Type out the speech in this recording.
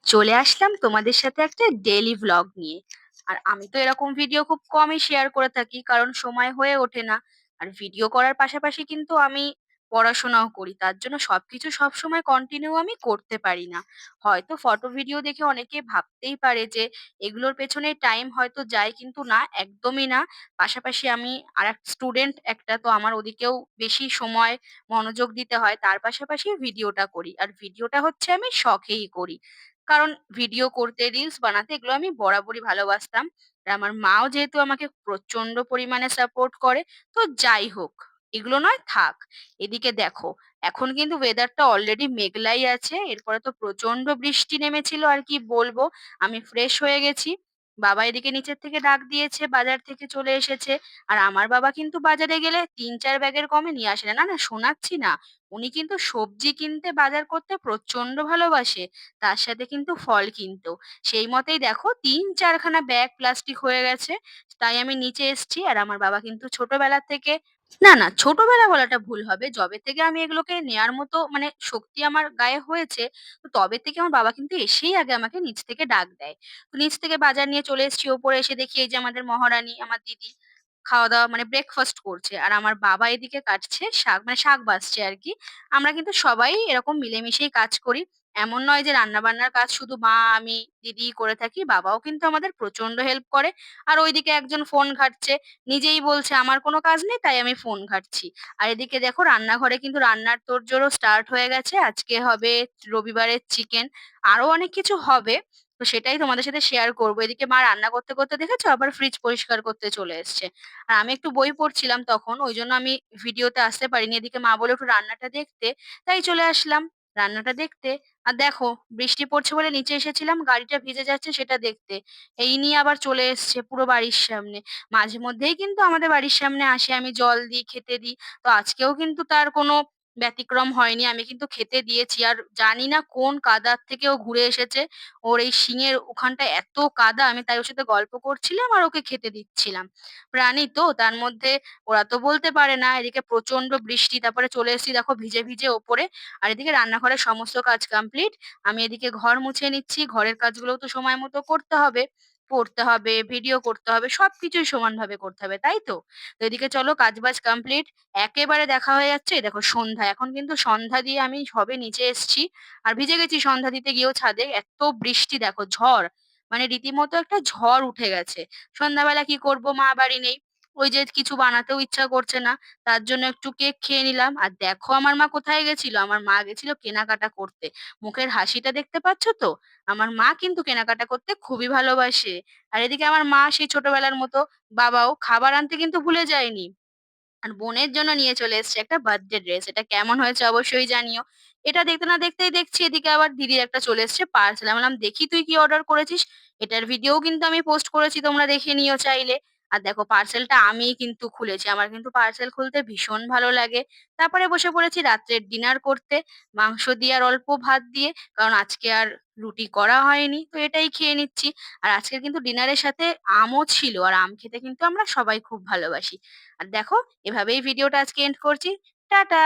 চলে আসলাম তোমাদের সাথে একটা ডেইলি ভ্লগ নিয়ে। আর আমি তো এরকম ভিডিও খুব কমই শেয়ার করে থাকি, কারণ সময় হয়ে ওঠে না। আর ভিডিও করার পাশাপাশি কিন্তু আমি পড়াশোনাও করি, তার জন্য সবকিছু সবসময় কন্টিনিউ আমি করতে পারি না। হয়তো ফটো ভিডিও দেখে অনেকে ভাবতেই পারে যে এগুলোর পেছনে টাইম হয়তো যায়, কিন্তু না, একদমই না। পাশাপাশি আমি আর এক স্টুডেন্ট একটা, তো আমার ওদিকেও বেশি সময় মনোযোগ দিতে হয়। তার পাশাপাশি ভিডিওটা করি, আর ভিডিওটা হচ্ছে আমি শখেই করি। কারণ ভিডিও করতে, রিলস বানাতে এগুলো আমি বরাবরই ভালোবাসতাম। আর আমার মাও যেহেতু আমাকে প্রচন্ড পরিমাণে সাপোর্ট করে, তো যাই হোক, এগুলো নয় থাক। এদিকে দেখো, এখন কিন্তু ওয়েদারটা অলরেডি মেঘলাই আছে, এরপরে তো প্রচন্ড বৃষ্টি নেমেছিল, আর কি বলবো। আমি ফ্রেশ হয়ে গেছি। বাবা এদিকে নিচের থেকে ডাক দিয়েছে, বাজার থেকে চলে এসেছে। আর আমার বাবা কিন্তু বাজারে গেলে ৩-৪ ব্যাগের কমে নিয়ে আসে না। না না, শোনাচ্ছি না। উনি কিন্তু সবজি কিনতে, বাজার করতে প্রচন্ড ভালোবাসে। তার সাথে কিন্তু ফল কিনতেও। সেই মতেই দেখো ৩-৪ খানা ব্যাগ প্লাস্টিক হয়ে গেছে। তাই আমি নিচে এসেছি। আর আমার বাবা কিন্তু ছোটবেলা থেকে, না না, ছোটবেলা বলাটা ভুল হবে। যবে থেকে আমি এগুলোকে নেয়ার মতো মানে শক্তি আমার গায়ে হয়েছে, তো তবে থেকে আমার বাবা কিন্তু এসেই আগে আমাকে নিচ থেকে ডাক দেয়। তো নিচ থেকে বাজার নিয়ে চলে এসেছি, ওপরে এসে দেখি এই যে আমাদের মহারানী, আমার দিদি, খাওয়া-দাওয়া মানে ব্রেকফাস্ট করছে। আর আমার বাবা এদিকে কাটছে শাক, মানে শাক বাছছে আরকি। আমরা কিন্তু সবাই এরকম মিলেমিশেই কাজ করি। এমন নয় যে রান্না-বান্নার কাজ শুধু মা, আমি, দিদিই করে থাকি। বাবাও কিন্তু আমাদের প্রচন্ড হেল্প করে। আর ওইদিকে একজন ফোন ঘাঁটছে। নিজেই বলছে আমার কোনো কাজ নেই, তাই আমি ফোন ঘাঁটছি। আর এদিকে দেখো রান্নাঘরে কিন্তু রান্নার তোড়জোড়ও স্টার্ট হয়ে গেছে। আজকে হবে রবিবারের চিকেন। আরো অনেক কিছু হবে। তো সেটাই তোমাদের সাথে শেয়ার করব। এদিকে মা রান্না করতে, করতে দেখেছো আবার ফ্রিজ পরিষ্কার করতে চলে এসছে। আর আমি একটু বই পড়ছিলাম তখন, ওইজন্য আমি ভিডিওতে আসতে পারিনি। এদিকে মা বলল একটু রান্নাটা দেখতে, তাই চলে আসলাম রান্নাটা দেখতে। আর দেখো, বৃষ্টি পড়ছে বলে নিচে এসেছিলাম গাড়িটা ভিজে যাচ্ছে সেটা দেখতে। এই নিয়ে আবার চলে এসছে পুরো বাড়ির সামনে। মাঝে মধ্যেই কিন্তু আমাদের বাড়ির সামনে আসে, আমি জল দিই, খেতে দিই। তো আজকেও কিন্তু তার কোনো ব্যতিক্রম হয়নি। আমি কিন্তু খেতে দিয়েছি। আর জানি না কোন কাদার থেকে ও ঘুরে এসেছে। ওর এই শিঙের ওখানটায় এত কাদা, আমি তাই ওর সাথে গল্প করছিলাম আর ওকে খেতে দিচ্ছিলাম। প্রাণী তো, তার মধ্যে ওরা তো বলতে পারে না। এদিকে প্রচন্ড বৃষ্টি, তারপরে চলে এসেছি দেখো ভিজে ভিজে ওপরে। আর এদিকে রান্নাঘরের সমস্ত কাজ কমপ্লিট। আমি এদিকে ঘর মুছে নিচ্ছি। ঘরের কাজগুলোও তো সময় মতো করতে হবে। পড়তে হবে, ভিডিও করতে হবে, সবকিছুই সমানভাবে করতে হবে, তাই তো? তো এদিকে চলো কাজবাজ কমপ্লিট। একেবারে দেখা হয়ে যাচ্ছে। এই দেখো সন্ধ্যা, এখন কিন্তু সন্ধ্যা দিয়ে আমি সবে নিচে এসেছি। আর ভিজে গেছি সন্ধ্যা দিতে গিয়েও ছাদে। এত বৃষ্টি দেখো, ঝড়, মানে রীতিমতো একটা ঝড় উঠে গেছে। সন্ধ্যাবেলা কি করব, মা বাড়ি নেই। ওই যে কিছু বানাতেও ইচ্ছা করছে না, তার জন্য একটু কেক খেয়ে নিলাম। আর দেখো আমার মা কোথায় গেছিল, আমার মা গেছিল কেনাকাটা করতে। মুখের হাসিটা দেখতে পাচ্ছ তো? আমার মা কিন্তু কেনাকাটা করতে খুবই ভালোবাসে। আর এদিকে আমার মা সেই ছোটবেলার মতো, বাবাও খাবার আনতে কিন্তু ভুলে যায়নি। আর বোনের জন্য নিয়ে চলে এসেছে একটা বার্থডে ড্রেস। এটা কেমন হয়েছে অবশ্যই জানিও। এটা দেখতে না দেখতেই দেখছি এদিকে আবার দিদির একটা চলে এসেছে পার্সেল। আমি বললাম দেখি তুই কি অর্ডার করেছিস। এটার ভিডিওও কিন্তু আমি পোস্ট করেছি, তোমরা দেখে নিও চাইলে। আর দেখো পার্সেলটা আমিই কিন্তু খুলেছি। আমার কিন্তু পার্সেল খুলতে ভীষণ ভালো লাগে। তারপরে বসে পড়েছি রাত্রের ডিনার করতে, মাংস দিয়ে আর অল্প ভাত দিয়ে। কারণ আজকে আর রুটি করা হয়নি, তো এটাই খেয়ে নিচ্ছি। আর আজকের কিন্তু ডিনারের সাথে আমও ছিল। আর আম খেতে কিন্তু আমরা সবাই খুব ভালোবাসি। আর দেখো, এভাবেই ভিডিওটা আজকে এন্ড করছি। টাটা।